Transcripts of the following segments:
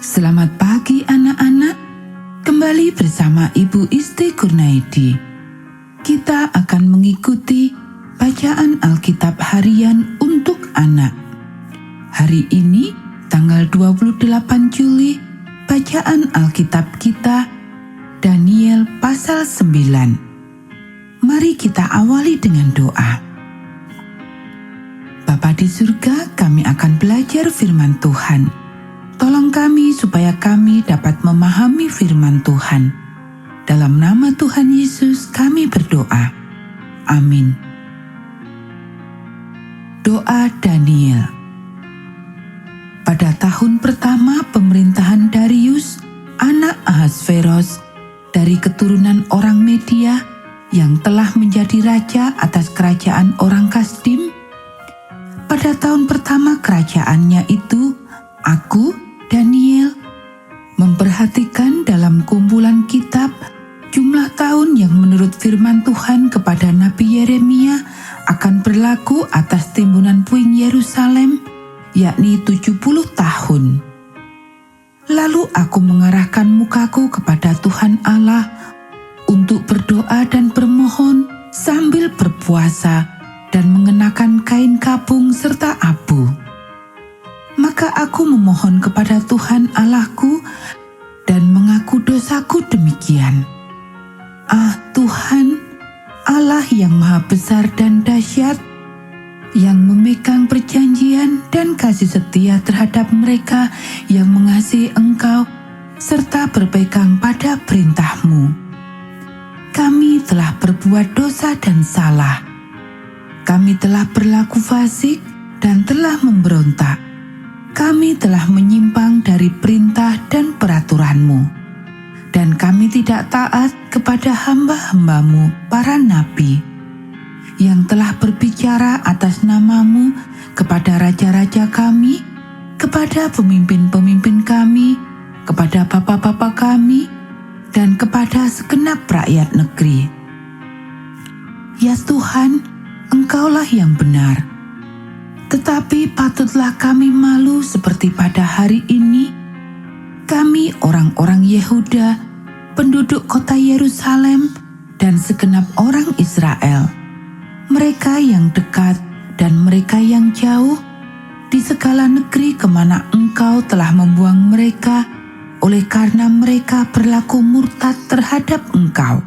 Selamat pagi anak-anak, kembali bersama Ibu Isti Kurnaidi. Kita akan mengikuti bacaan Alkitab harian untuk anak. Hari ini, tanggal 28 Juli, bacaan Alkitab kita, Daniel pasal 9. Mari kita awali dengan doa. Bapa di surga, kami akan belajar firman Tuhan. Tolong kami supaya kami dapat memahami firman Tuhan. Dalam nama Tuhan Yesus kami berdoa. Amin. Doa Daniel. Pada tahun pertama pemerintahan Darius, anak Ahasveros, dari keturunan orang Media yang telah menjadi raja atas kerajaan orang Kasdim, pada tahun pertama kerajaannya itu, aku, Daniel, memperhatikan dalam kumpulan kitab jumlah tahun yang menurut firman Tuhan kepada Nabi Yeremia akan berlaku atas timbunan puing Yerusalem, yakni 70 tahun. Lalu aku mengarahkan mukaku kepada Tuhan Allah untuk berdoa dan bermohon sambil berpuasa dan mengenakan kain kapung serta abu. Maka aku memohon kepada Tuhan Allahku dan mengaku dosaku demikian. Ah Tuhan, Allah yang maha besar dan dahsyat, yang memegang perjanjian dan kasih setia terhadap mereka yang mengasihi Engkau, serta berpegang pada perintah-Mu. Kami telah berbuat dosa dan salah. Kami telah berlaku fasik dan telah memberontak. Kami telah menyimpang dari perintah dan peraturan-Mu, dan kami tidak taat kepada hamba-hamba-Mu, para nabi, yang telah berbicara atas nama-Mu kepada raja-raja kami, kepada pemimpin-pemimpin kami, kepada bapa-bapa kami, dan kepada segenap rakyat negeri. Ya Tuhan, Engkaulah yang benar. Tetapi patutlah kami malu seperti pada hari ini, kami orang-orang Yehuda, penduduk kota Yerusalem, dan segenap orang Israel, mereka yang dekat dan mereka yang jauh, di segala negeri kemana Engkau telah membuang mereka, oleh karena mereka berlaku murtad terhadap Engkau.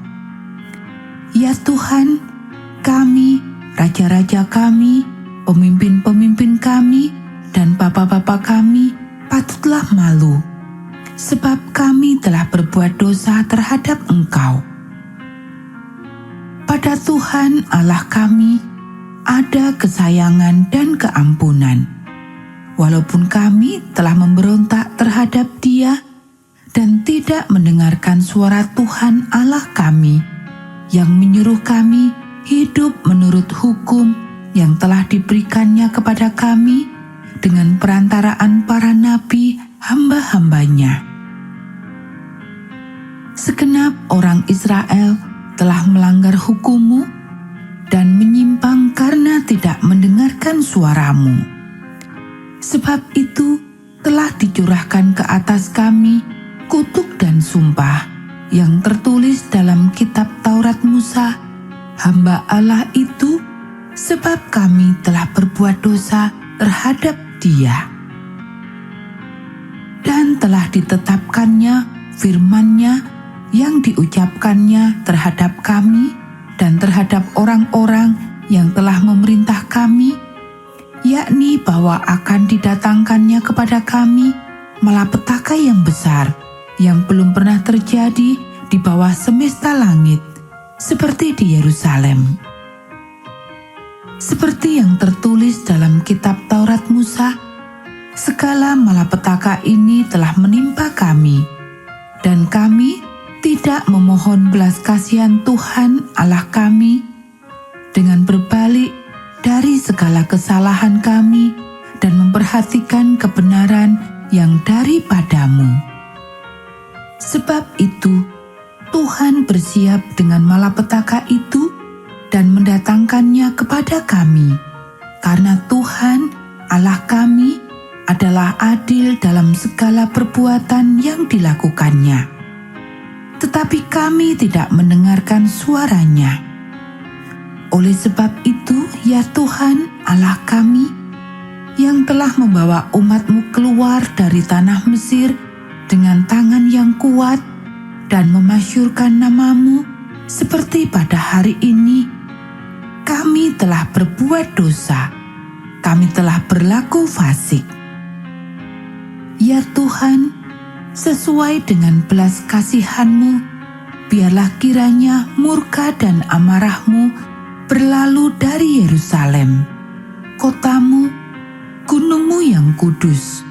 Ya Tuhan, kami, raja-raja kami, pemimpin-pemimpin kami, dan bapa-bapa kami patutlah malu, sebab kami telah berbuat dosa terhadap Engkau. Pada Tuhan Allah kami ada kesayangan dan keampunan, walaupun kami telah memberontak terhadap Dia dan tidak mendengarkan suara Tuhan Allah kami yang menyuruh kami hidup menurut hukum yang telah diberikannya kepada kami dengan perantaraan para nabi hamba-hambanya. Segenap orang Israel telah melanggar hukum-Mu dan menyimpang karena tidak mendengarkan suara-Mu. Sebab itu telah dicurahkan ke atas kami kutuk dan sumpah yang tertulis dalam kitab Taurat Musa, hamba Allah itu, sebab kami telah berbuat dosa terhadap Dia. Dan telah ditetapkannya firman-Nya yang diucapkannya terhadap kami dan terhadap orang-orang yang telah memerintah kami, yakni bahwa akan didatangkannya kepada kami malapetaka yang besar, yang belum pernah terjadi di bawah semesta langit, seperti di Yerusalem. Seperti yang tertulis dalam kitab Taurat Musa, segala malapetaka ini telah menimpa kami, dan kami tidak memohon belas kasihan Tuhan Allah kami dengan berbalik dari segala kesalahan kami dan memperhatikan kebenaran yang daripada-Mu. Sebab itu, Tuhan bersiap dengan malapetaka itu dan mendatangkannya kepada kami, karena Tuhan Allah kami adalah adil dalam segala perbuatan yang dilakukannya. Tetapi kami tidak mendengarkan suaranya. Oleh sebab itu, ya Tuhan Allah kami, yang telah membawa umat-Mu keluar dari tanah Mesir dengan tangan yang kuat dan memasyurkan nama-Mu seperti pada hari ini, kami telah berbuat dosa, kami telah berlaku fasik. Ya Tuhan, sesuai dengan belas kasihan-Mu, biarlah kiranya murka dan amarah-Mu berlalu dari Yerusalem, kota-Mu, gunung-Mu yang kudus.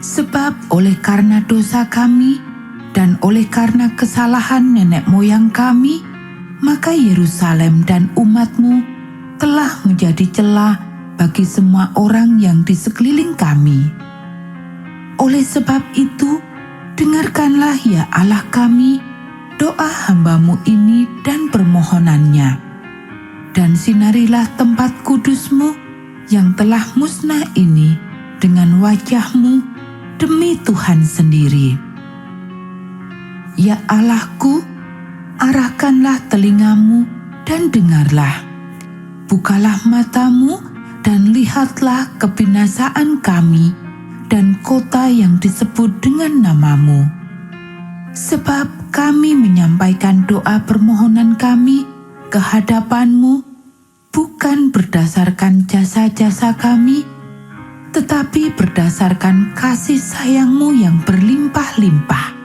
Sebab oleh karena dosa kami dan oleh karena kesalahan nenek moyang kami, maka Yerusalem dan umat-Mu telah menjadi celah bagi semua orang yang di sekeliling kami. Oleh sebab itu, dengarkanlah ya Allah kami doa hamba-Mu ini dan permohonannya, dan sinarilah tempat kudus-Mu yang telah musnah ini dengan wajah-Mu demi Tuhan sendiri. Ya Allahku, arahkanlah telinga-Mu dan dengarlah. Bukalah mata-Mu dan lihatlah kebinasaan kami dan kota yang disebut dengan nama-Mu. Sebab kami menyampaikan doa permohonan kami ke hadapan-Mu bukan berdasarkan jasa-jasa kami, tetapi berdasarkan kasih sayang-Mu yang berlimpah-limpah.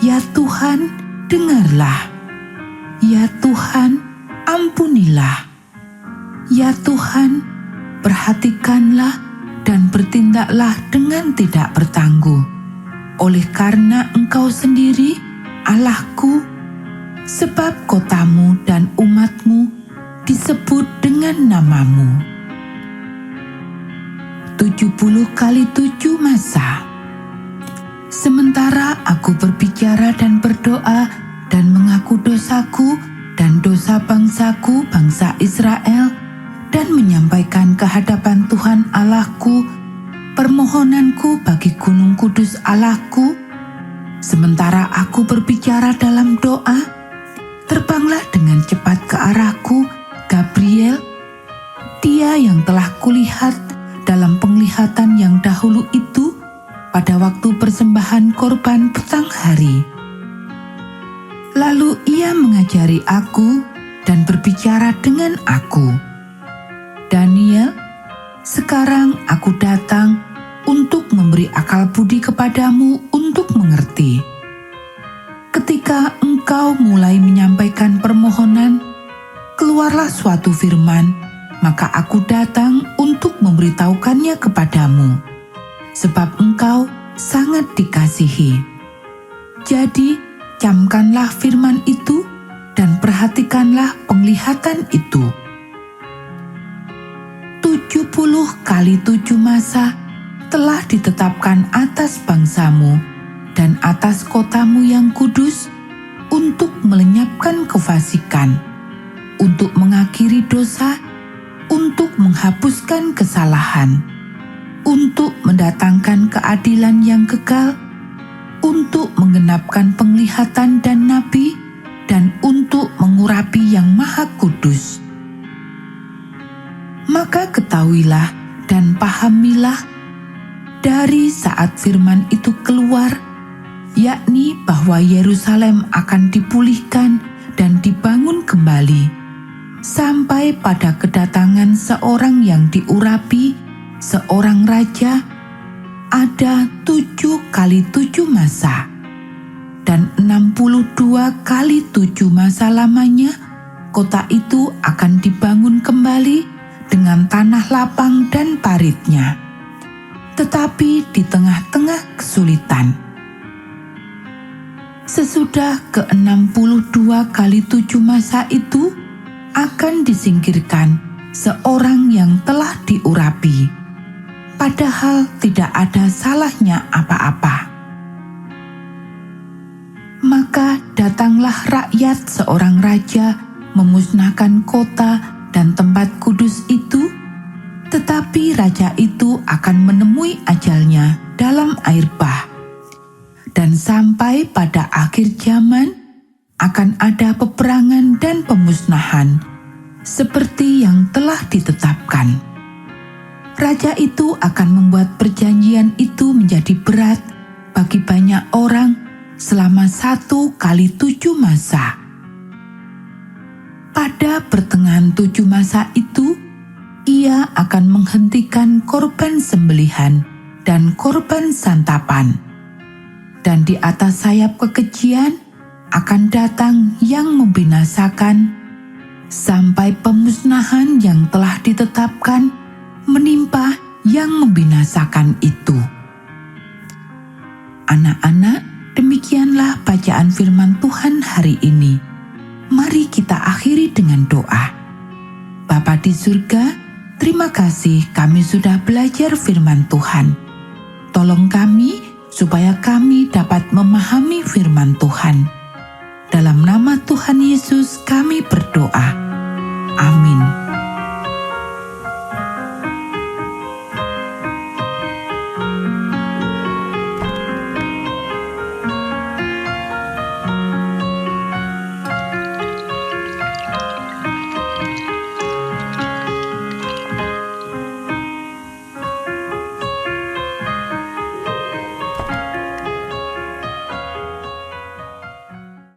Ya Tuhan, dengarlah. Ya Tuhan, ampunilah. Ya Tuhan, perhatikanlah dan bertindaklah dengan tidak bertangguh. Oleh karena Engkau sendiri, Allahku, sebab kota-Mu dan umat-Mu disebut dengan nama-Mu. 70 kali 7 masa. Sementara aku berbicara dan berdoa dan mengaku dosaku dan dosa bangsaku, bangsa Israel, dan menyampaikan ke hadapan Tuhan Allahku permohonanku bagi gunung kudus Allahku. Sementara aku berbicara dalam doa, terbanglah dengan cepat ke arahku Gabriel, dia yang telah kulihat dalam penglihatan yang dahulu itu pada waktu persembahan korban petang hari. Lalu ia mengajari aku dan berbicara dengan aku. Daniel, sekarang aku datang untuk memberi akal budi kepadamu untuk mengerti. Ketika engkau mulai menyampaikan permohonan, keluarlah suatu firman, maka aku datang untuk memberitahukannya kepadamu, sebab engkau sangat dikasihi. Jadi, camkanlah firman itu dan perhatikanlah penglihatan itu. 70 kali 7 masa telah ditetapkan atas bangsamu dan atas kotamu yang kudus untuk melenyapkan kefasikan, untuk mengakhiri dosa, untuk menghapuskan kesalahan, untuk mendatangkan keadilan yang kekal, untuk menggenapkan penglihatan dan nabi, dan untuk mengurapi yang maha kudus. Maka ketahuilah dan pahamilah dari saat firman itu keluar, yakni bahwa Yerusalem akan dipulihkan dan dibangun kembali, sampai pada kedatangan seorang yang diurapi, seorang raja, ada 7 kali 7 masa, dan 62 kali 7 masa lamanya kota itu akan dibangun kembali dengan tanah lapang dan paritnya, tetapi di tengah-tengah kesulitan. Sesudah ke-62 kali 7 masa itu akan disingkirkan seorang yang telah diurapi, padahal tidak ada salahnya apa-apa. Maka datanglah rakyat seorang raja memusnahkan kota dan tempat kudus itu, tetapi Tetapi raja itu akan menemui ajalnya dalam air bah. Dan sampai pada akhir zaman akan ada peperangan dan pemusnahan seperti yang telah ditetapkan. Raja itu akan membuat perjanjian itu menjadi berat bagi banyak orang selama 1 kali 7 masa. Pada pertengahan 7 masa itu, ia akan menghentikan korban sembelihan dan korban santapan. Dan di atas sayap kekejian akan datang yang membinasakan, sampai pemusnahan yang telah ditetapkan menimpa yang membinasakan itu. Anak-anak, demikianlah bacaan firman Tuhan hari ini. Mari kita akhiri dengan doa. Bapa di surga, terima kasih kami sudah belajar firman Tuhan. Tolong kami supaya kami dapat memahami firman Tuhan. Dalam nama Tuhan Yesus kami berdoa. Amin.